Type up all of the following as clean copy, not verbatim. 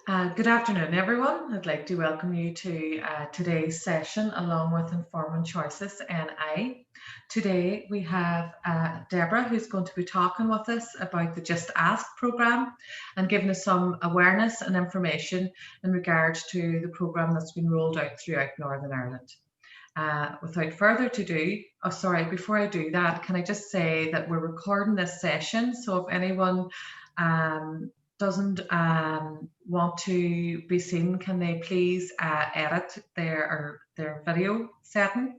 Good afternoon, everyone. I'd like to welcome you to today's session along with Informing Choices NI. Today we have Deborah, who's going to be talking with us about the Just Ask programme and giving us some awareness and information in regards to the programme that's been rolled out throughout Northern Ireland. Without further ado, before I do that, can I just say that we're recording this session, so if anyone doesn't want to be seen, can they please edit their video setting,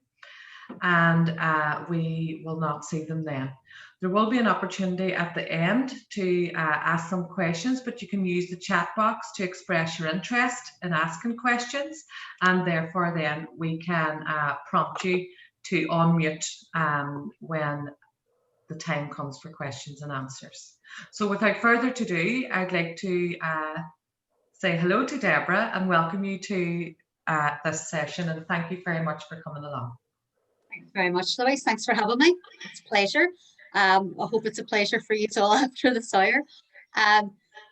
and we will not see them then. There will be an opportunity at the end to ask some questions, but you can use the chat box to express your interest in asking questions, and therefore then we can prompt you to unmute when the time comes for questions and answers. So without further ado, I'd like to say hello to Deborah and welcome you to this session, and thank you very much for coming along. Thanks very much, Louise. Thanks for having me. It's a pleasure. I hope it's a pleasure for you all after this hour.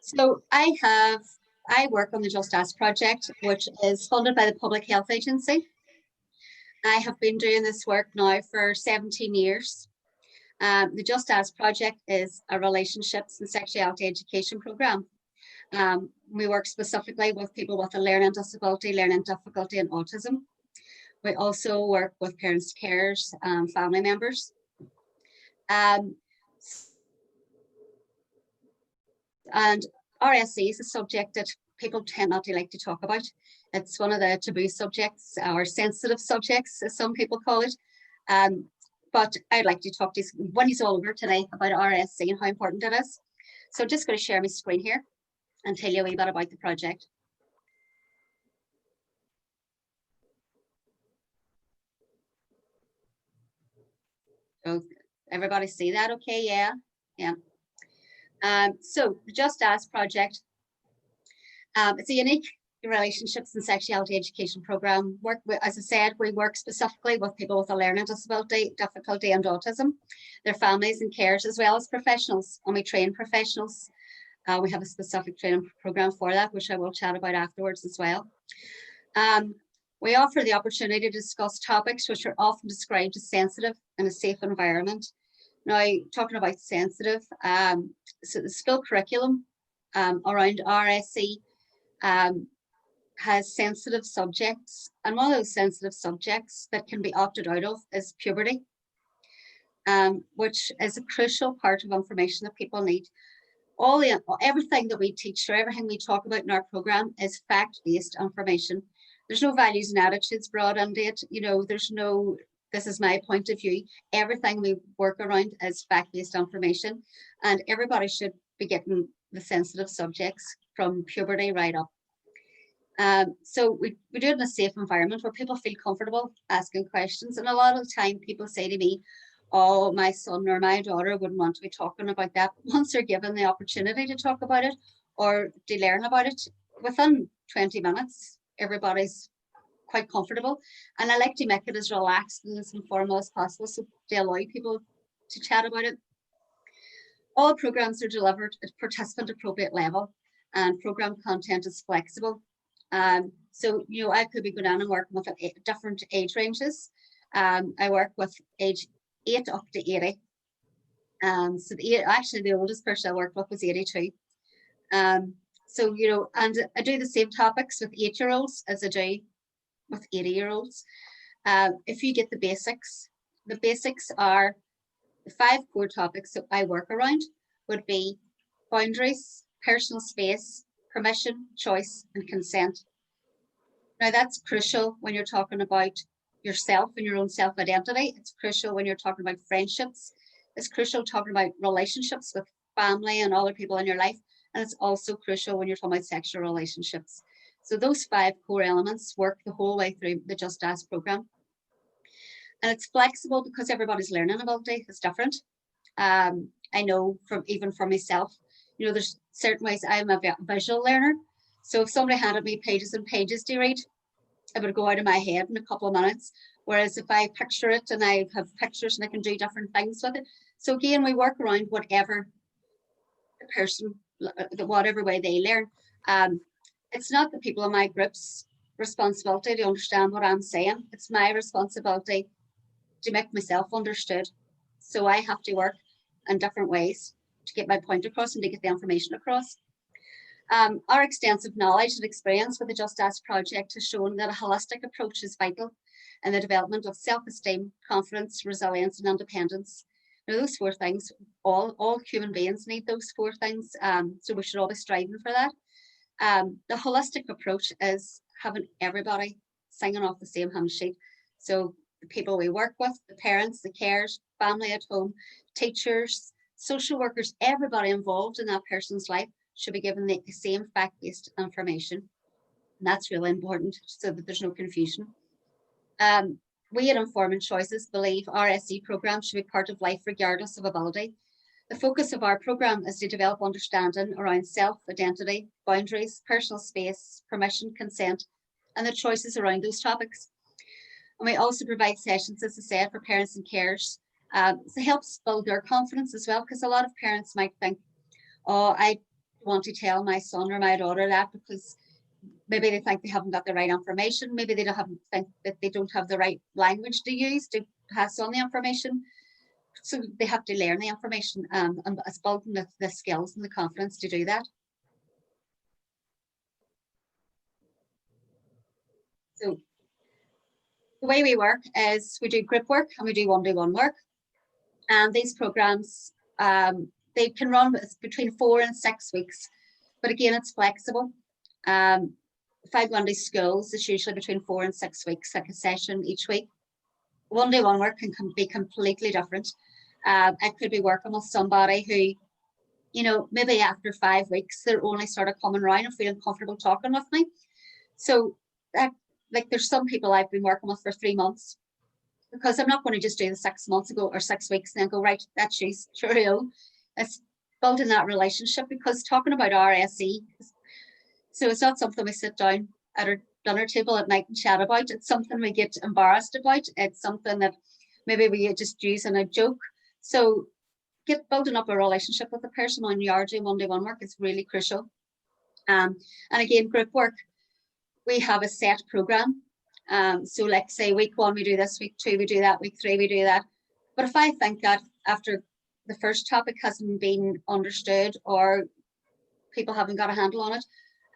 So I work on the Just Ask project, which is funded by the Public Health Agency. I have been doing this work now for 17 years. The Just Ask project is a relationships and sexuality education program. We work specifically with people with a learning disability, learning difficulty, and autism. We also work with parents, carers, family members. And RSE is a subject that people tend not to like to talk about. It's one of the taboo subjects, or sensitive subjects, as some people call it. But I'd like to talk to you when he's all over today about RSE and how important it is. So I'm just going to share my screen here and tell you a wee bit about the project. So everybody see that okay? Yeah. So the Just Ask project, it's a unique relationships and sexuality education program. As I said, we work specifically with people with a learning disability, difficulty, and autism, their families and carers, as well as professionals, and we train professionals. We have a specific training program for that, which I will chat about afterwards as well. We offer the opportunity to discuss topics which are often described as sensitive in a safe environment. Now, talking about sensitive, so the skill curriculum around RSE has sensitive subjects, and one of those sensitive subjects that can be opted out of is puberty, which is a crucial part of information that people need. Everything that we teach or everything we talk about in our program is fact-based information. There's no values and attitudes brought into it. You know, there's no, this is my point of view. Everything we work around is fact-based information, and everybody should be getting the sensitive subjects from puberty right up. So we do it in a safe environment where people feel comfortable asking questions. And a lot of the time people say to me, oh, my son or my daughter wouldn't want to be talking about that. Once they're given the opportunity to talk about it or to learn about it, within 20 minutes, everybody's quite comfortable. And I like to make it as relaxed and as informal as possible, so to allow people to chat about it. All programs are delivered at participant appropriate level, and program content is flexible. So, you know, I could be going on and working with different age ranges. I work with age 8 up to 80. So actually the oldest person I worked with was 82. So, you know, and I do the same topics with 8-year-olds as I do with 80-year-olds. If you get the basics are the 5 core topics that I work around would be boundaries, personal space, permission, choice, and consent. Now that's crucial when you're talking about yourself and your own self-identity. It's crucial when you're talking about friendships. It's crucial talking about relationships with family and other people in your life. And it's also crucial when you're talking about sexual relationships. So those 5 core elements work the whole way through the Just Ask program. And it's flexible because everybody's learning ability is different. I know even for myself, you know, there's certain ways. I'm a visual learner. So if somebody handed me pages and pages to read, it would go out of my head in a couple of minutes. Whereas if I picture it and I have pictures and I can do different things with it. So again, we work around whatever the person, whatever way they learn. it's not the people in my group's responsibility to understand what I'm saying. It's my responsibility to make myself understood. So I have to work in different ways to get my point across and to get the information across. Our extensive knowledge and experience with the Just Ask project has shown that a holistic approach is vital in the development of self-esteem, confidence, resilience, and independence. Now, those four things, all human beings need those four things, so we should all be striving for that. The holistic approach is having everybody singing off the same hymn sheet. So the people we work with, the parents, the carers, family at home, teachers, social workers, everybody involved in that person's life should be given the same fact-based information. And that's really important so that there's no confusion. We at Informing Choices believe RSE programs should be part of life regardless of ability. The focus of our programme is to develop understanding around self-identity, boundaries, personal space, permission, consent, and the choices around those topics. And we also provide sessions, as I said, for parents and carers. So it helps build their confidence as well, because a lot of parents might think, oh, I want to tell my son or my daughter that because maybe they think they haven't got the right information. Maybe they don't think that they don't have the right language to use to pass on the information. So they have to learn the information and it's building the skills and the confidence to do that. So the way we work is we do group work and we do one-to-one work. And these programs, they can run between 4 and 6 weeks. But again, it's flexible. If I go into schools, it's usually between 4 and 6 weeks, like a session each week. One-to-one work can be completely different. I could be working with somebody who, you know, maybe after 5 weeks, they're only sort of coming around and feeling comfortable talking with me. So that, like, there's some people I've been working with for 3 months, because I'm not going to just do the 6 months ago or 6 weeks and then go, right, that's she's sure ill. It's building that relationship, because talking about RSE, so it's not something we sit down at our dinner table at night and chat about. It's something we get embarrassed about. It's something that maybe we just use in a joke. So building up a relationship with the person when you are doing one-to-one work is really crucial. And again, group work, we have a set program. So like say week 1 we do this, week 2 we do that, week 3 we do that. But if I think that after the first topic hasn't been understood or people haven't got a handle on it,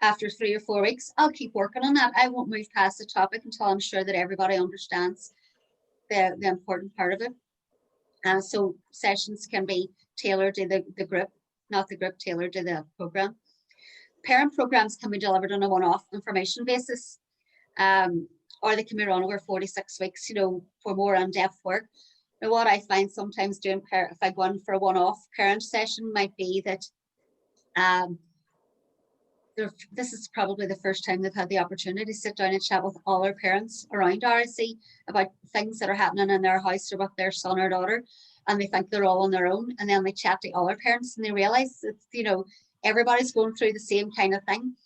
after 3 or 4 weeks, I'll keep working on that. I won't move past the topic until I'm sure that everybody understands the important part of it. So sessions can be tailored to the group, not the group tailored to the program. Parent programs can be delivered on a one-off information basis, or they can be run over 46 weeks, you know, for more in-depth work. Now, what I find sometimes doing, if I go in for a one-off parent session, might be that this is probably the first time they've had the opportunity to sit down and chat with all their parents around RSE about things that are happening in their house or with their son or daughter, and they think they're all on their own, and then they chat to all their parents and they realize that, you know, everybody's going through the same kind of thing.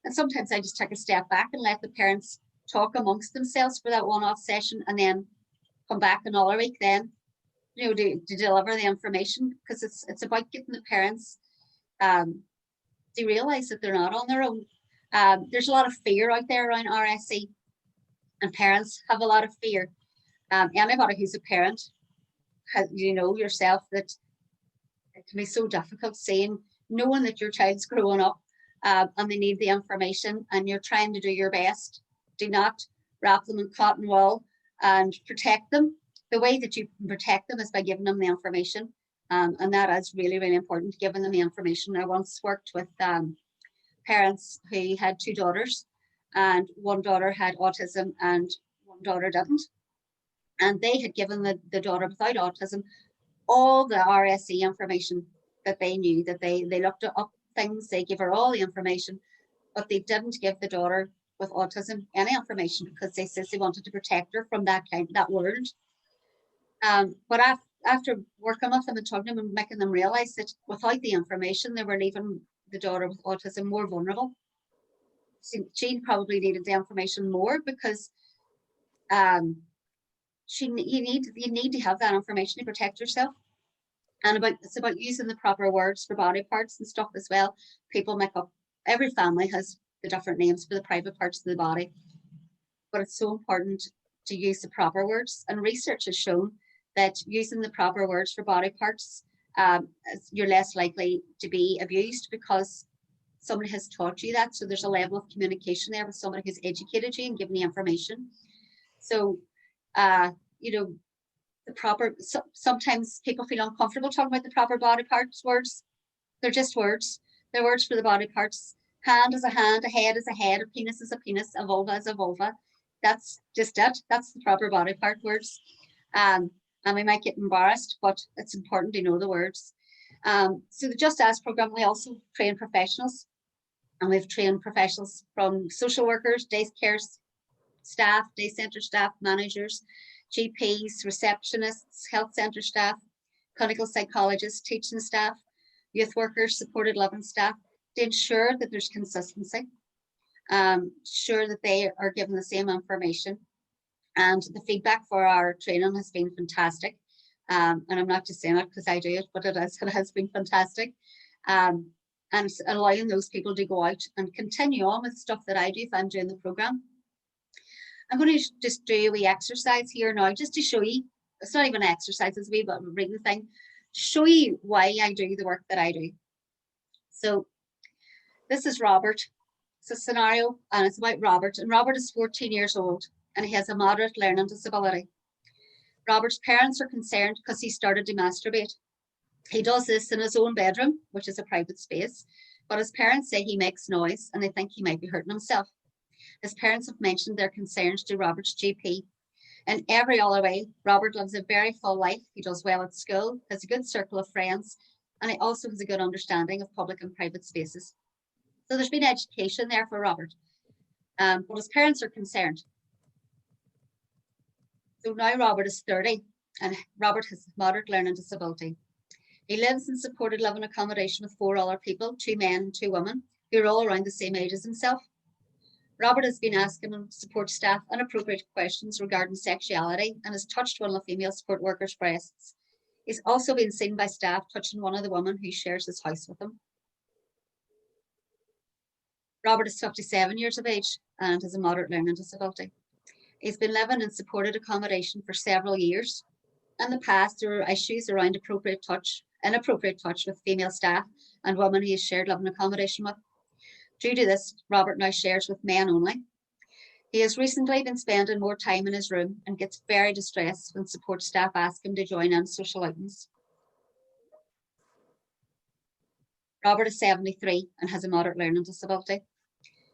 And sometimes I just take a step back and let the parents talk amongst themselves for that one-off session, and then come back another week then, you know, to deliver the information, because it's about getting the parents to realize that they're not on their own. There's a lot of fear out there around RSE, and parents have a lot of fear. Anybody who's a parent, you know yourself that it can be so difficult knowing that your child's growing up and they need the information, and you're trying to do your best. Do not wrap them in cotton wool and protect them. The way that you can protect them is by giving them the information. And that is really, really important, giving them the information. I once worked with parents who had 2 daughters, and one daughter had autism and one daughter didn't. And they had given the daughter without autism all the RSE information that they knew, that they looked up things, they gave her all the information, but they didn't give the daughter with autism any information, because they said they wanted to protect her from that world. But after working with them and talking to them and making them realize that without the information, they were leaving the daughter with autism more vulnerable. She probably needed the information more, because you need to have that information to protect yourself. And it's about using the proper words for body parts and stuff as well. People make up, every family has the different names for the private parts of the body. But it's so important to use the proper words. And research has shown that using the proper words for body parts, you're less likely to be abused because somebody has taught you that. So there's a level of communication there with somebody who's educated you and given you information. So, you know, the proper, sometimes people feel uncomfortable talking about the proper body parts words. They're just words. They're words for the body parts. Hand is a hand, a head is a head, a penis is a penis, a vulva is a vulva. That's just it. That's the proper body part words. And we might get embarrassed, but it's important to know the words. So the Just Ask program, we also train professionals, and we've trained professionals from social workers, day care staff, day centre staff, managers, GPs, receptionists, health centre staff, clinical psychologists, teaching staff, youth workers, supported living staff, to ensure that there's consistency, sure that they are given the same information. And the feedback for our training has been fantastic. And I'm not just saying it because I do it, but it has been fantastic. And allowing those people to go out and continue on with stuff that I do if I'm doing the program. I'm going to just do a wee exercise here now, just to show you. It's not even an exercise, it's a wee bit of a reading thing, to show you why I do the work that I do. So this is Robert. It's a scenario, and it's about Robert. And Robert is 14 years old, and he has a moderate learning disability. Robert's parents are concerned because he started to masturbate. He does this in his own bedroom, which is a private space, but his parents say he makes noise and they think he might be hurting himself. His parents have mentioned their concerns to Robert's GP. In every other way, Robert lives a very full life. He does well at school, has a good circle of friends, and he also has a good understanding of public and private spaces. So there's been education there for Robert, but his parents are concerned. So now Robert is 30, and Robert has moderate learning disability. He lives in supported living accommodation with 4 other people, 2 men and 2 women, who are all around the same age as himself. Robert has been asking support staff inappropriate questions regarding sexuality and has touched one of the female support workers' breasts. He's also been seen by staff touching one of the women who shares his house with him. Robert is 57 years of age and has a moderate learning disability. He's been living in supported accommodation for several years. In the past, there were issues around inappropriate touch with female staff and women he has shared living accommodation with. Due to this, Robert now shares with men only. He has recently been spending more time in his room and gets very distressed when support staff ask him to join in social outings. Robert is 73 and has a moderate learning disability.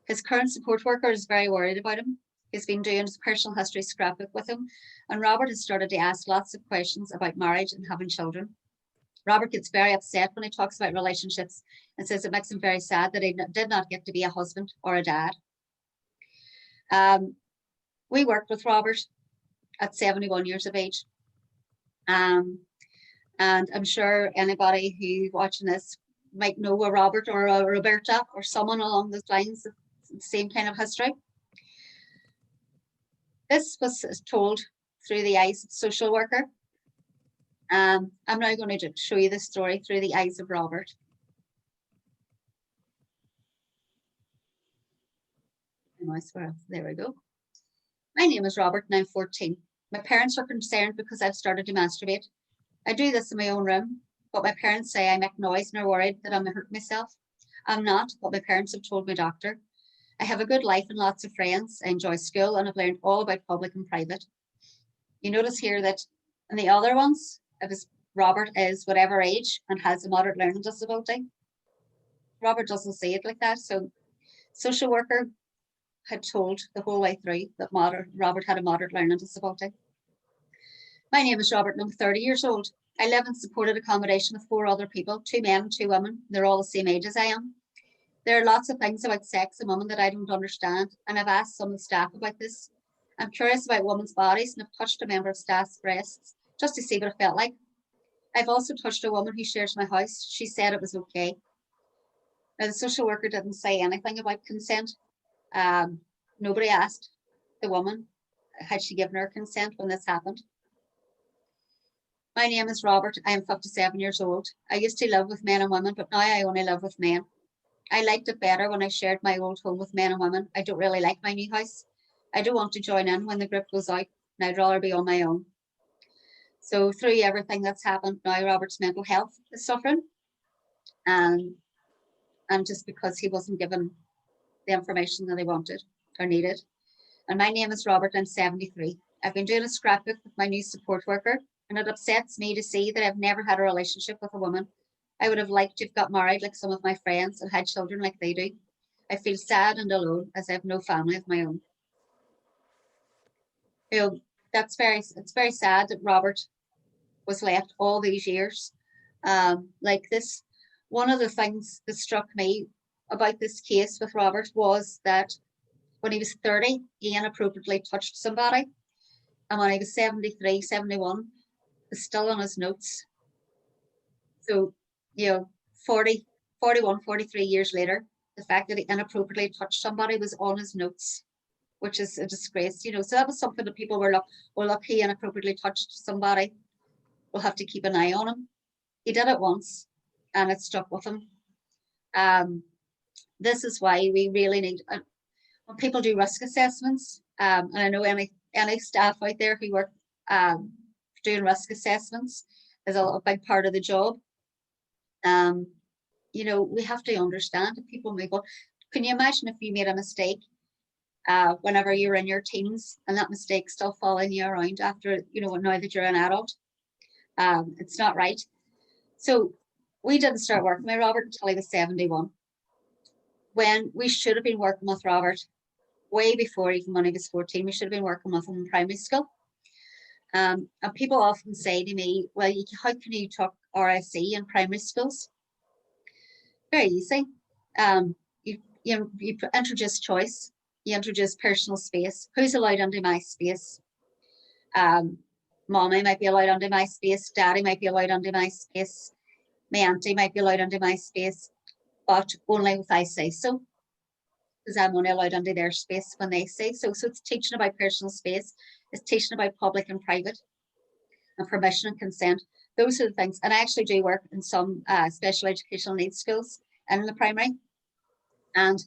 His current support worker is very worried about him. He's been doing his personal history scrapbook with him, and Robert has started to ask lots of questions about marriage and having children. Robert gets very upset when he talks about relationships and says it makes him very sad that he did not get to be a husband or a dad. We worked with Robert at 71 years of age. And I'm sure anybody who's watching this might know a Robert or a Roberta or someone along those lines, the same kind of history. This was told through the eyes of a social worker. I'm now going to show you the story through the eyes of Robert. There we go. My name is Robert and I'm 14. My parents are concerned because I've started to masturbate. I do this in my own room, but my parents say I make noise and are worried that I'm going to hurt myself. I'm not, but my parents have told my doctor. I have a good life and lots of friends. I enjoy school and I've learned all about public and private. You notice here that in the other ones, Robert is whatever age and has a moderate learning disability. Robert doesn't say it like that. So social worker had told the whole way through that Robert had a moderate learning disability. My name is Robert and I'm 30 years old. I live in supported accommodation with 4 other people, 2 men and 2 women. They're all the same age as I am. There are lots of things about sex and women that I don't understand, and I've asked some of the staff about this. I'm curious about women's bodies and have touched a member of staff's breasts just to see what it felt like. I've also touched a woman who shares my house. She said it was okay. Now, the social worker didn't say anything about consent. Nobody asked the woman, had she given her consent when this happened. My name is Robert. I am 57 years old. I used to live with men and women, but now I only live with men. I liked it better when I shared my old home with men and women. I don't really like my new house. I don't want to join in when the group goes out, and I'd rather be on my own. So through everything that's happened now, Robert's mental health is suffering. And just because he wasn't given the information that he wanted or needed. And my name is Robert, I'm 73. I've been doing a scrapbook with my new support worker, and it upsets me to see that I've never had a relationship with a woman. I would have liked to have got married like some of my friends and had children like they do. I feel sad and alone as I have no family of my own. You know, it's very sad that Robert was left all these years like this. One of the things that struck me about this case with Robert was that when he was 30, he inappropriately touched somebody. And when he was 73, 71, it's still on his notes. So, 41, 43 years later, the fact that he inappropriately touched somebody was on his notes, which is a disgrace. So that was something that people were like, well, look, he inappropriately touched somebody. We'll have to keep an eye on him. He did it once and it stuck with him. This is why we really need, when people do risk assessments, and I know any staff out there who work doing risk assessments is a big part of the job. We have to understand that people may go, can you imagine if you made a mistake whenever you're in your teens and that mistake still following you around after, now that you're an adult? It's not right. So we didn't start working with Robert until he was 71. When we should have been working with Robert way before, even when he was 14, we should have been working with him in primary school. And people often say to me, well, how can you talk RSE in primary schools? Very easy. You introduce choice, you introduce personal space. Who's allowed into my space? Mommy might be allowed into my space, daddy might be allowed into my space, my auntie might be allowed into my space, but only if I say so, because I'm only allowed into their space when they say so. So it's teaching about personal space, it's teaching about public and private, and permission and consent. Those are the things. And I actually do work in some special educational needs schools and in the primary. And,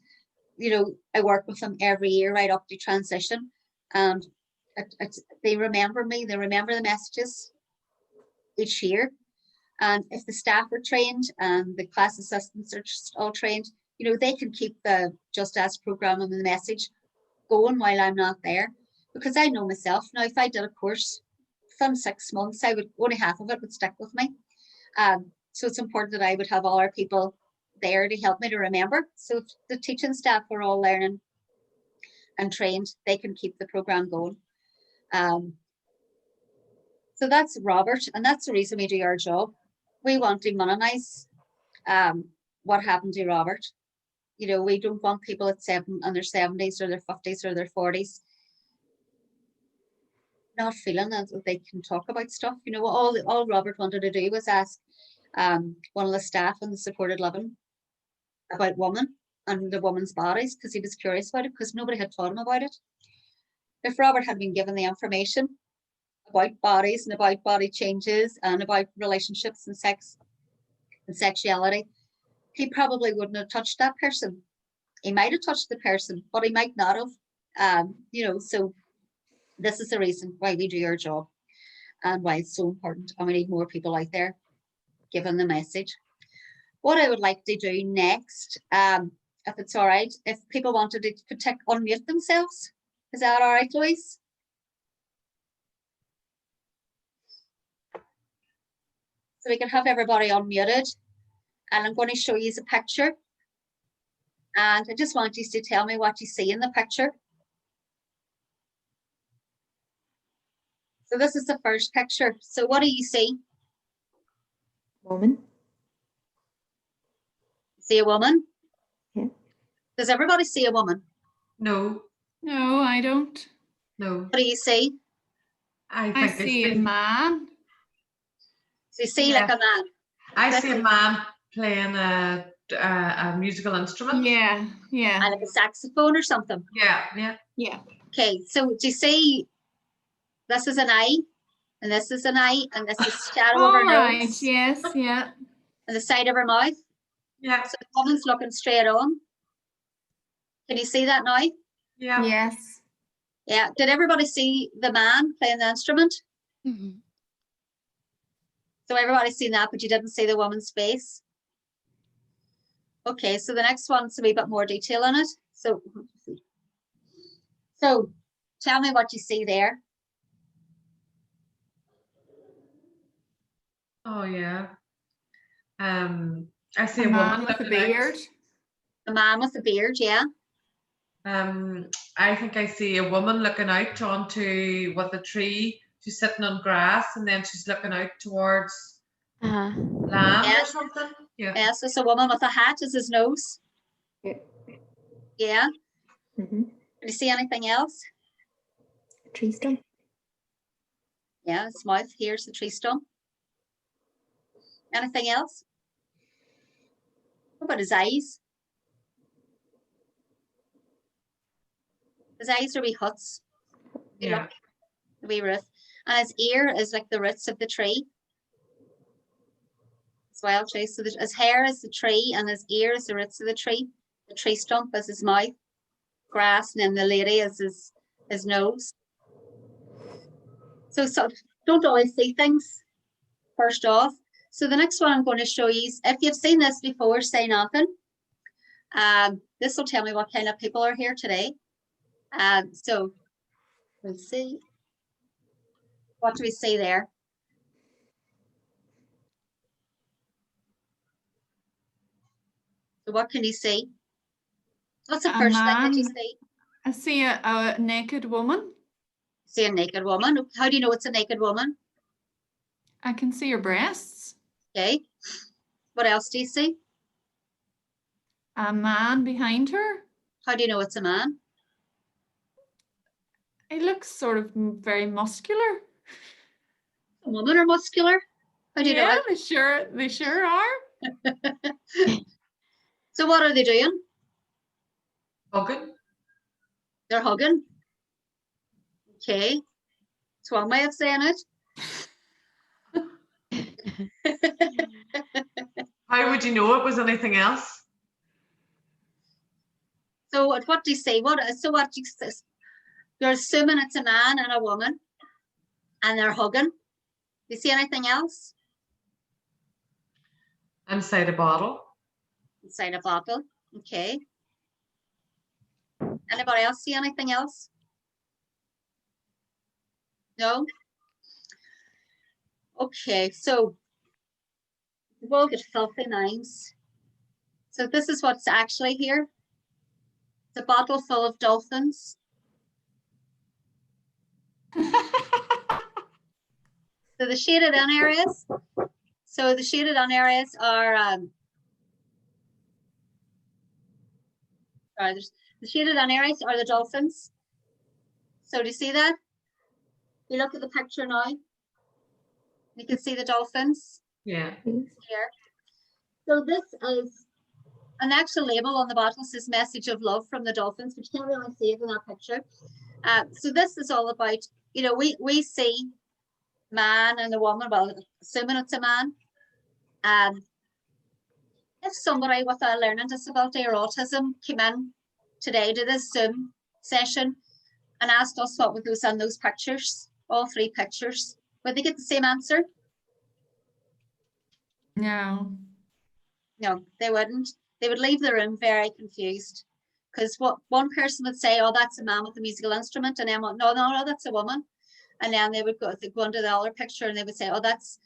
I work with them every year right up to transition. And they remember me, they remember the messages each year. And if the staff are trained and the class assistants are all trained, they can keep the Just Ask program and the message going while I'm not there. Because I know myself now, if I did a course from 6 months, only half of it would stick with me. So it's important that I would have all our people there to help me to remember. So if the teaching staff are all learning and trained, they can keep the program going. So that's Robert, and that's the reason we do our job. We want to minimize what happened to Robert. We don't want people in their 70s or their 50s or their 40s not feeling that they can talk about stuff. All Robert wanted to do was ask one of the staff in the supported living about women and the women's bodies, because he was curious about it, because nobody had taught him about it. If Robert had been given the information about bodies and about body changes and about relationships and sex and sexuality, he probably wouldn't have touched that person. He might have touched the person, but he might not have. So this is the reason why we do our job and why it's so important. And we need more people out there giving the message. What I would like to do next, if it's all right, if people wanted to unmute themselves, is that all right, Louise? So we can have everybody unmuted. And I'm going to show you a picture. And I just want you to tell me what you see in the picture. So this is the first picture. So what do you see? Woman. See a woman? Yeah. Does everybody see a woman? No. No, I don't. No. What do you see? I see a man. So you see like a man. I see a man playing a musical instrument. Yeah. Like a saxophone or something. Yeah. Okay, so do you see this is an eye, and this is an eye, and this is shadow of her nose. Yes, yeah. And the side of her mouth. Yeah. So the woman's looking straight on. Can you see that now? Yeah. Yes. Yeah. Did everybody see the man playing the instrument? Mhm. So everybody's seen that, but you didn't see the woman's face. Okay, so the next one's a wee bit more detail on it. So tell me what you see there. Oh yeah. I see A a woman man with a looking out. beard. The man with the beard, yeah. I think I see a woman looking out onto what the tree. She's sitting on grass, and then she's looking out towards land or Yes. something. Yeah. Yes, it's a woman with a hat as his nose. Yeah. Yeah. Mm-hmm. Can you see anything else? Tree stump. Yeah, his mouth. Here's the tree stump. Anything else? What about his eyes? His eyes are wee huts. You Yeah. look, the wee roof. And his ear is like the roots of the tree as well, too. So his hair is the tree and his ear is the roots of the tree. The tree stump is his mouth, grass, and then the lady is his nose. So don't always see things first off. So the next one I'm going to show you is, if you've seen this before, say nothing. This will tell me what kind of people are here today. So we'll see. What do we see there? So what can you see? What's the A first thing that you man. see? I see a naked woman. See a naked woman. How do you know it's a naked woman? I can see her breasts. Okay. What else do you see? A man behind her. How do you know it's a man? He looks sort of very muscular. A woman or muscular? How do you know Yeah, it? they sure are. So what are they doing? Hugging. They're hugging. Okay. It's one way of saying it. How would you know it was anything else? So what do you say? You're assuming it's a man and a woman and they're hugging. Do you see anything else? Inside a bottle. Inside a bottle. Okay. Anybody else see anything else? No? Okay, so we'll get filthy minds. So this is what's actually here. It's a bottle full of dolphins. So the shaded in areas. So the shaded in areas are the shaded in areas are the dolphins. So do you see that? You look at the picture now. You can see the dolphins Yeah. here. So this is an actual label on the bottle says message of love from the dolphins, but you can't really see it in that picture. So this is all about, you know, we see man and a woman, well, assuming it's a man. If somebody with a learning disability or autism came in today to this Zoom session and asked us what was in those pictures, all three pictures, would they get the same answer? No. No, they wouldn't. They would leave the room very confused. Because what one person would say, oh, that's a man with a musical instrument, and then no, that's a woman. And then they would go into the other picture and they would say, oh, that's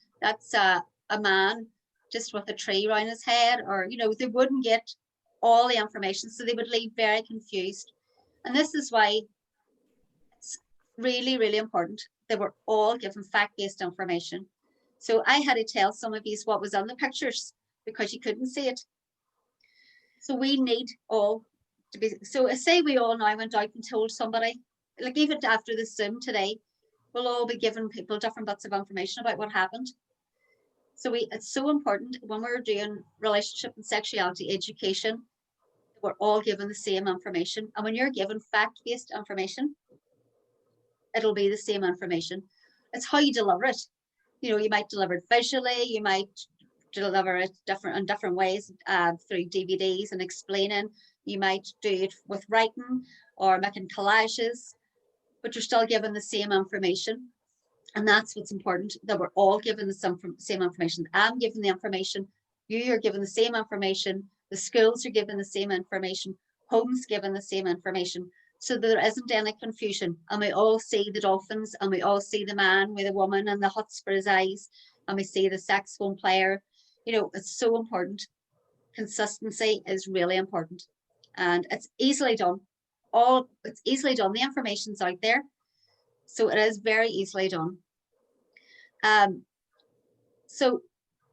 a man just with a tree around his head, or you know, they wouldn't get all the information, so they would leave very confused. And this is why it's really, really important that we're all given fact-based information. So I had to tell some of you what was on the pictures because you couldn't see it. So we need all to be, so say we all now went out and told somebody, like even after this Zoom today, we'll all be giving people different bits of information about what happened. So it's so important when we're doing relationship and sexuality education, we're all given the same information. And when you're given fact-based information, it'll be the same information. It's how you deliver it. You know, you might deliver it visually, you might deliver it in different ways through DVDs and explaining. You might do it with writing or making collages, but you're still given the same information. And that's what's important, that we're all given the same information. I'm given the information, you are given the same information, the schools are given the same information, homes given the same information, so that there isn't any confusion. And we all see the dolphins, and we all see the man with a woman and the huts for his eyes, and we see the saxophone player. You know, it's so important. Consistency is really important, and it's easily done. It's easily done. The information's out there, so it is very easily done. So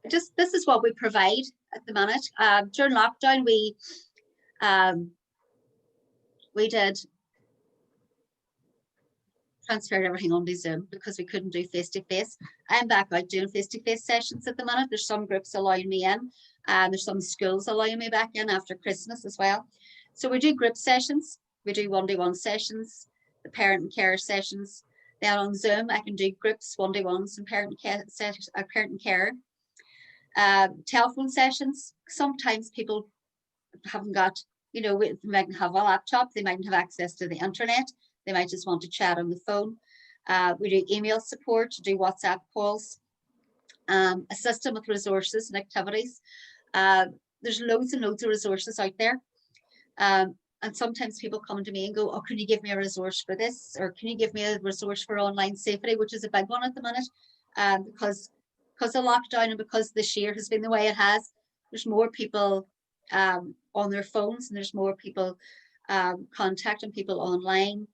this is what we provide at the minute. During lockdown, we did transferred everything onto Zoom because we couldn't do face-to-face. I'm back out doing face-to-face sessions at the minute. There's some groups allowing me in, and there's some schools allowing me back in after Christmas as well. So we do group sessions, we do one-to-one sessions, the parent and care sessions. Then on Zoom, I can do groups, one-to-ones, and parent and care. Telephone sessions. Sometimes people haven't got, you know, they mightn't have a laptop, they mightn't have access to the internet, they might just want to chat on the phone. We do email support, do WhatsApp calls, assist them with resources and activities. There's loads and loads of resources out there. And sometimes people come to me and go, oh, can you give me a resource for this? Or can you give me a resource for online safety, which is a big one at the minute, because of lockdown and because this year has been the way it has. There's more people on their phones, and there's more people contacting people online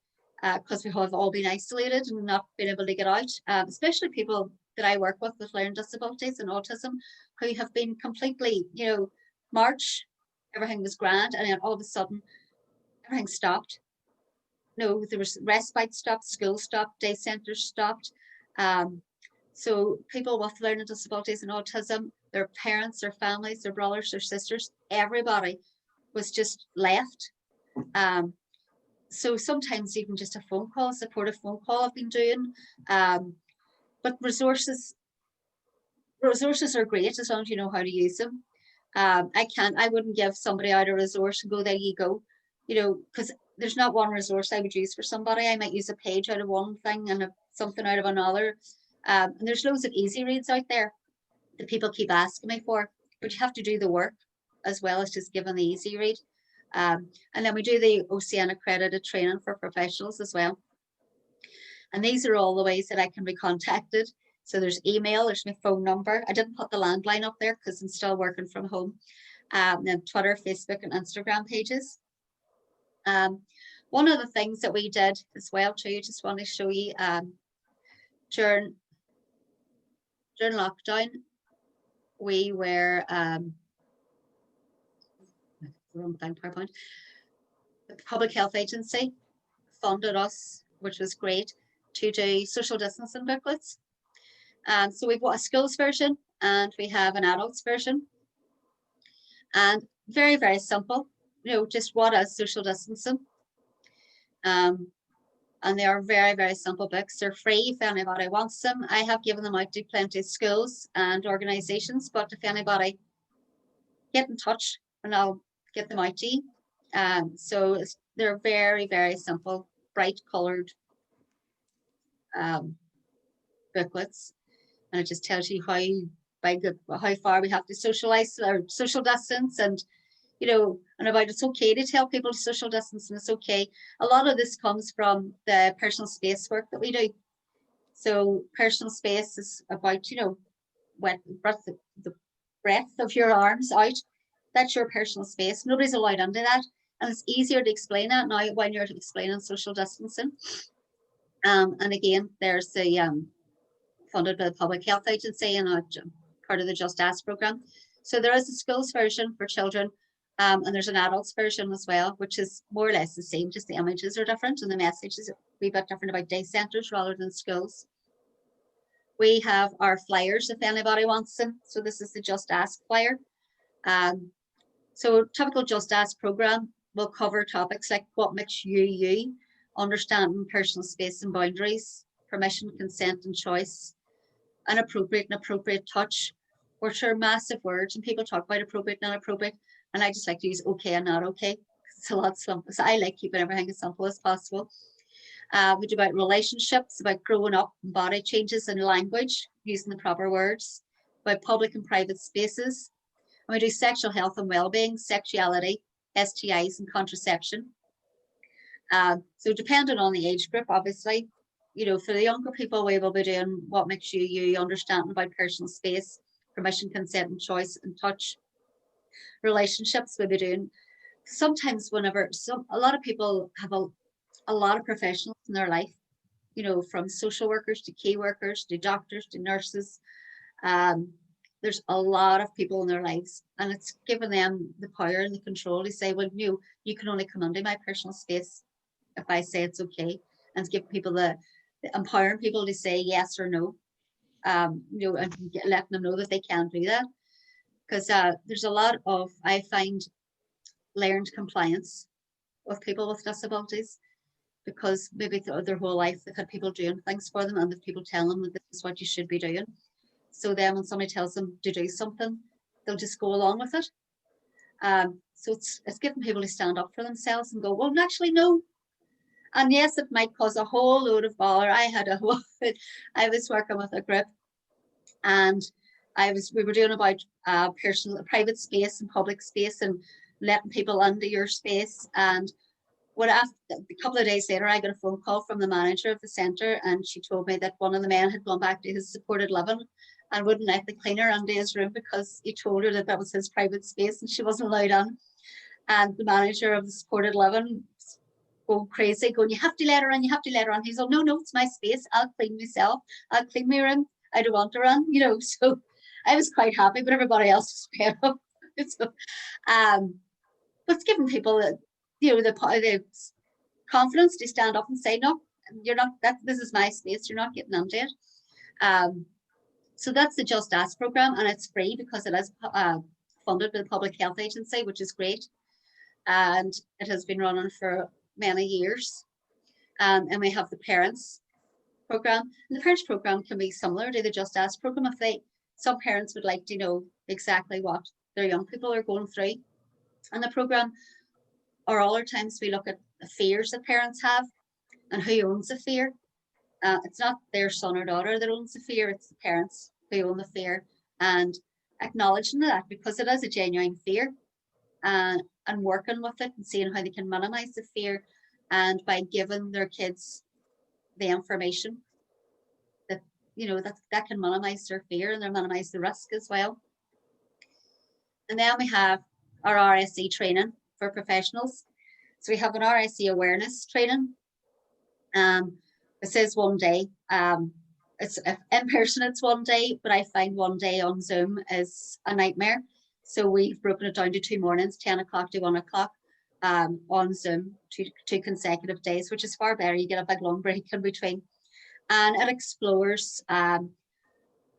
because we have all been isolated and not been able to get out, especially people that I work with learning disabilities and autism, who have been completely, you know, March, everything was grand, and then all of a sudden everything stopped. No, there was respite stopped, school stopped, day centres stopped. So people with learning disabilities and autism, their parents, their families, their brothers, their sisters, everybody was just left. So sometimes even just a phone call, supportive phone call I've been doing. But resources are great as long as you know how to use them. I wouldn't give somebody out a resource and go, there you go, you know, because there's not one resource I would use for somebody. I might use a page out of one thing and something out of another. And there's loads of easy reads out there that people keep asking me for, but you have to do the work as well as just giving the easy read. And then we do the OCN accredited training for professionals as well. And these are all the ways that I can be contacted. So there's email, there's my phone number. I didn't put the landline up there because I'm still working from home. Then Twitter, Facebook, and Instagram pages. One of the things that we did as well too, just want to show you, during lockdown, we were PowerPoint. The Public Health Agency funded us, which was great, to do social distancing booklets. So we've got a schools version and we have an adults version, and very, very simple, you know, just what is social distancing. And they are very, very simple books. They're free if anybody wants them. I have given them out to plenty of schools and organizations, but if anybody, get in touch and I'll get them out to you. So they're very, very simple, bright colored booklets, and it just tells you how far we have to socialize or social distance, and you know, and about it's okay to tell people to social distance, and it's okay. A lot of this comes from the personal space work that we do. So personal space is about, you know, the breadth of your arms out. That's your personal space. Nobody's allowed into that. And it's easier to explain that now when you're explaining social distancing. And again, there's the funded by the Public Health Agency and part of the Just Ask program. So there is a schools version for children, and there's an adults version as well, which is more or less the same, just the images are different and the message is a wee bit different about day centres rather than schools. We have our flyers if anybody wants them. So this is the Just Ask flyer. So typical Just Ask program will cover topics like what makes you you, understanding personal space and boundaries, permission, consent and choice, an appropriate touch, which are massive words, and people talk about appropriate, not appropriate, and I just like to use okay and not okay. It's a lot simple, so I like keeping everything as simple as possible. We do about relationships, about growing up, and body changes and language, using the proper words, about public and private spaces. And we do sexual health and well-being, sexuality, STIs and contraception. So depending on the age group, obviously, you know, for the younger people, we will be doing what makes you understanding about personal space, permission, consent and choice and touch. Relationships we'll be doing. Sometimes a lot of people have a lot of professionals in their life, you know, from social workers to key workers to doctors to nurses. There's a lot of people in their lives, and it's given them the power and the control to say, well, you can only come into my personal space if I say it's okay, and give people the empowering people to say yes or no, you know, and letting them know that they can do that. Because there's a lot of, I find, learned compliance with people with disabilities, because maybe their whole life they've had people doing things for them, and the people telling them that this is what you should be doing. So then when somebody tells them to do something, they'll just go along with it. So it's getting people to stand up for themselves and go, well, actually, no. And yes, it might cause a whole load of bother. I was working with a group, and we were doing about personal, private space and public space, and letting people into your space. And a couple of days later, I got a phone call from the manager of the centre, and she told me that one of the men had gone back to his supported living and wouldn't let the cleaner into his room because he told her that was his private space and she wasn't allowed in. And the manager of the supported living going crazy, going, you have to let her in, you have to let her in. He's like, no, it's my space. I'll clean myself. I'll clean my room. I don't want her in, you know. So I was quite happy, but everybody else was fed up. So, but it's giving people, you know, the confidence to stand up and say, no, you're not, this is my space, you're not getting into it. So that's the Just Ask program, and it's free because it is funded by the Public Health Agency, which is great. And it has been running for many years. And we have the Parents program. And the Parents program can be similar to the Just Ask program if some parents would like to know exactly what their young people are going through. And the program, or all our times, we look at the fears that parents have and who owns the fear. It's not their son or daughter that owns the fear, it's the parents who own the fear, and acknowledging that, because it is a genuine fear, and working with it and seeing how they can minimize the fear, and by giving their kids the information that, you know, that can minimize their fear and minimize the risk as well. And then we have our RSE training for professionals. So we have an RSE awareness training. It says 1 day. It's in person, it's 1 day, but I find 1 day on Zoom is a nightmare. So we've broken it down to 2 mornings, 10 o'clock to 1 o'clock on Zoom, two consecutive days, which is far better. You get a big long break in between. And it explores,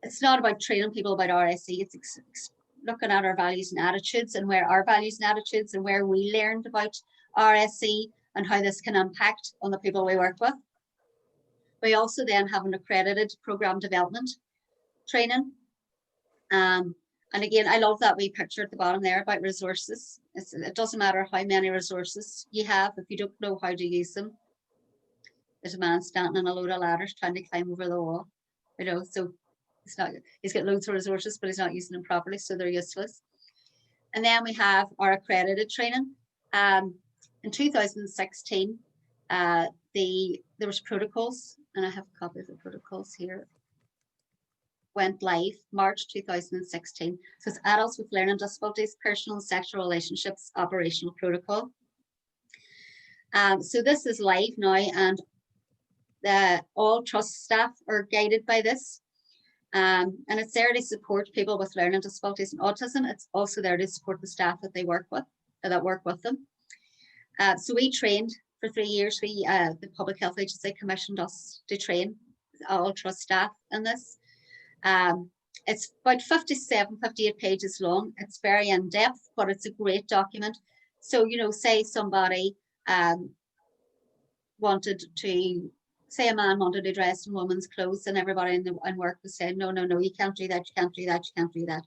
it's not about training people about RSE, it's looking at our values and attitudes, and where our values and attitudes and where we learned about RSE and how this can impact on the people we work with. We also then have an accredited program development training. And again, I love that wee picture at the bottom there about resources. It doesn't matter how many resources you have, if you don't know how to use them. There's a man standing on a load of ladders trying to climb over the wall, you know, so he's got loads of resources, but he's not using them properly, so they're useless. And then we have our accredited training. In 2016, there was protocols, and I have a copy of the protocols here, went live March 2016. So it's Adults with Learning Disabilities, Personal and Sexual Relationships Operational Protocol. So this is live now, and all trust staff are guided by this. And it's there to support people with learning disabilities and autism. It's also there to support the staff that they work with, that work with them. So we trained for 3 years. The Public Health Agency commissioned us to train all trust staff in this. It's about 57, 58 pages long. It's very in depth, but it's a great document. So, you know, say somebody say a man wanted to dress in women's clothes, and everybody in work was saying, no, you can't do that, you can't do that, you can't do that.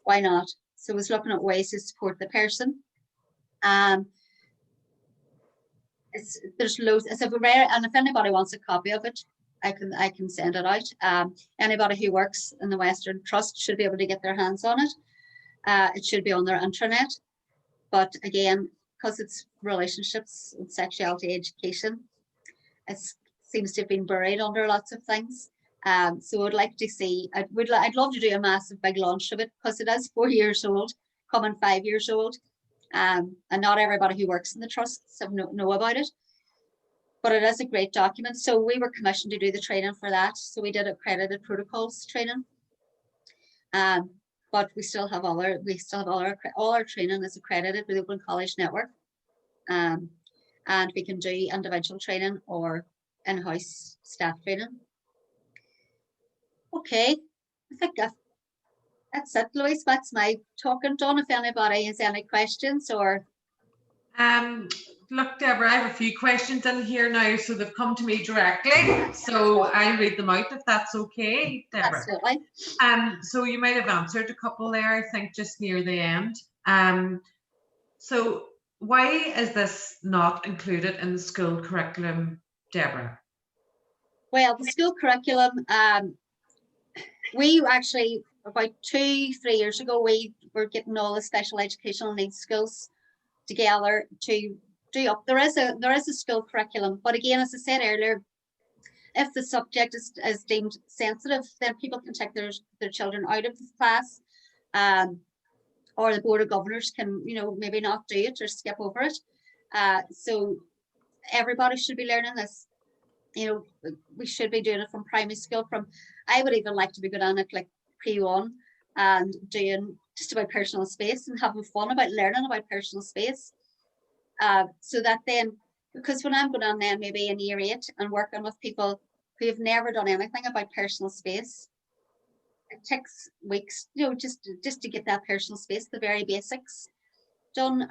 why not? So I was looking at ways to support the person. There's loads. It's a rare, and if anybody wants a copy of it, I can send it out. Anybody who works in the Western Trust should be able to get their hands on it. It should be on their intranet. But again, because it's relationships and sexuality education, it seems to have been buried under lots of things. So I'd like to see, I'd love to do a massive big launch of it, because it is 4 years old, coming 5 years old. And not everybody who works in the trusts know about it. But it is a great document. So we were commissioned to do the training for that. So we did accredited protocols training. But we still have all our training is accredited with the Open College Network. And we can do individual training or in-house staff training. Okay, I think that's it, Louise. That's my talking done. If anybody has any questions or look, Deborah, I have a few questions in here now, so they've come to me directly. So I'll read them out if that's okay, Deborah. Absolutely. So you might have answered a couple there, I think, just near the end. So why is this not included in the school curriculum, Deborah? Well, the school curriculum, we actually, about 2-3 years ago, we were getting all the special educational needs schools together to do up. There is a school curriculum, but again, as I said earlier, if the subject is deemed sensitive, then people can take their children out of the class, or the Board of Governors can, maybe not do it or skip over it. So everybody should be learning this. We should be doing it from primary school. I would even like to be good on it like P1 and doing just about personal space and having fun about learning about personal space. So that then, because when I'm going on then maybe in year 8 and working with people who have never done anything about personal space, it takes weeks, just to get that personal space, the very basics done.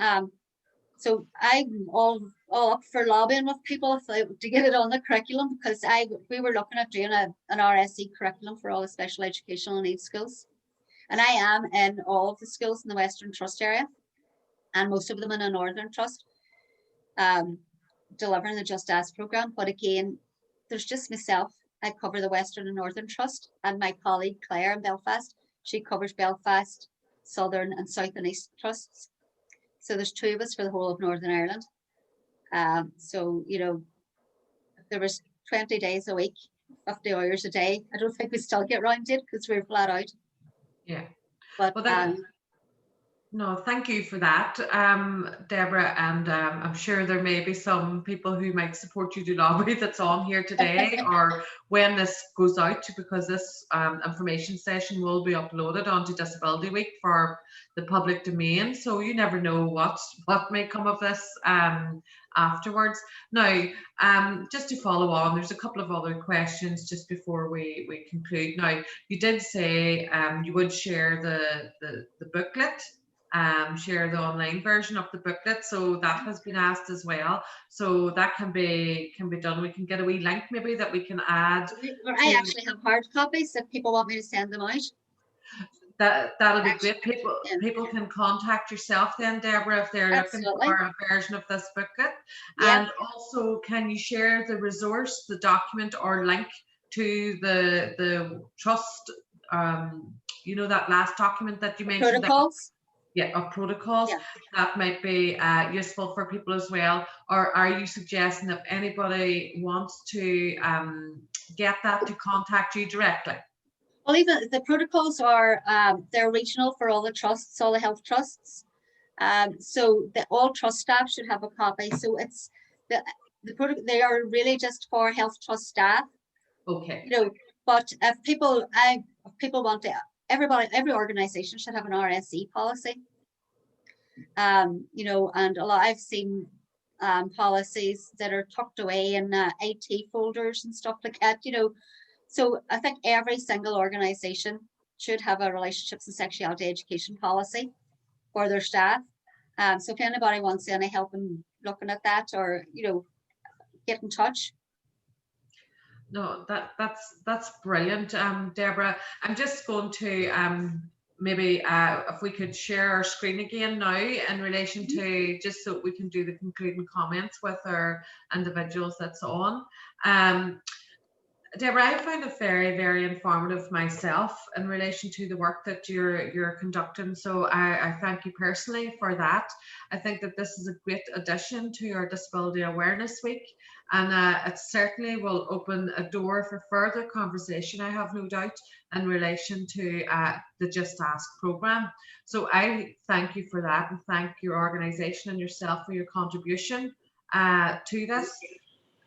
So I'm all up for lobbying with people to get it on the curriculum, because we were looking at doing an RSE curriculum for all the special educational needs schools. And I am in all of the schools in the Western Trust area, and most of them in the Northern Trust, delivering the Just Ask programme. But again, there's just myself. I cover the Western and Northern Trust, and my colleague Claire in Belfast, she covers Belfast, Southern and South and East Trusts. So there's 2 of us for the whole of Northern Ireland. So, if there was 20 days a week, 50 hours a day, I don't think we still get round it, because we're flat out. Yeah. But well, no, thank you for that, Deborah, and I'm sure there may be some people who might support you to lobby that's on here today or when this goes out, because this information session will be uploaded onto Disability Week for the public domain, so you never know what may come of this afterwards. Now, just to follow on, there's a couple of other questions just before we conclude. Now, you did say you would share the booklet, share the online version of the booklet, so that has been asked as well. So that can be done. We can get a wee link maybe that we can add. I actually have hard copies if people want me to send them out. That'll be great. People can contact yourself then, Deborah, if they're looking for a version of this booklet. Yeah. And also, can you share the resource, the document or link to the trust, that last document that you mentioned? Protocols? Of protocols. Yeah. That might be useful for people as well. Or are you suggesting if anybody wants to get that, to contact you directly? Well, even the protocols are they're regional for all the trusts, all the health trusts. So all trust staff should have a copy. So it's they are really just for health trust staff. Okay. But if people want to, every organization should have an RSE policy. And a lot, I've seen policies that are tucked away in IT folders and stuff like that. So I think every single organization should have a relationships and sexuality education policy for their staff. So if anybody wants any help in looking at that, or get in touch. No, that's brilliant, Deborah. I'm just going to maybe if we could share our screen again now in relation to, just so we can do the concluding comments with our individuals that's on. Deborah, I find it very, very informative myself in relation to the work that you're conducting. So I thank you personally for that. I think that this is a great addition to our Disability Awareness Week, and it certainly will open a door for further conversation, I have no doubt, in relation to the Just Ask programme. So I thank you for that, and thank your organisation and yourself for your contribution to this.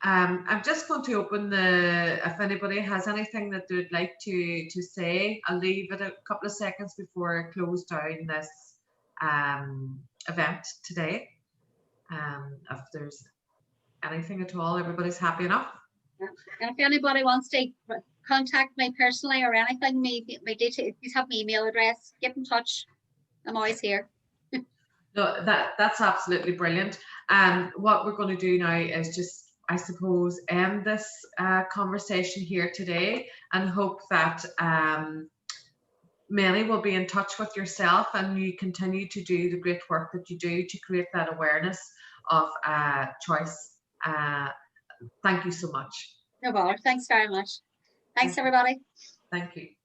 I'm just going to open if anybody has anything that they'd like to say. I'll leave it a couple of seconds before I close down this event today. If there's anything at all, everybody's happy enough. And if anybody wants to contact me personally or anything, my details, please have my email address, get in touch. I'm always here. No, that's absolutely brilliant. And what we're going to do now is just, I suppose, end this conversation here today, and hope that many will be in touch with yourself and you continue to do the great work that you do to create that awareness of choice. Thank you so much. No bother. Thanks very much. Thanks, everybody. Thank you.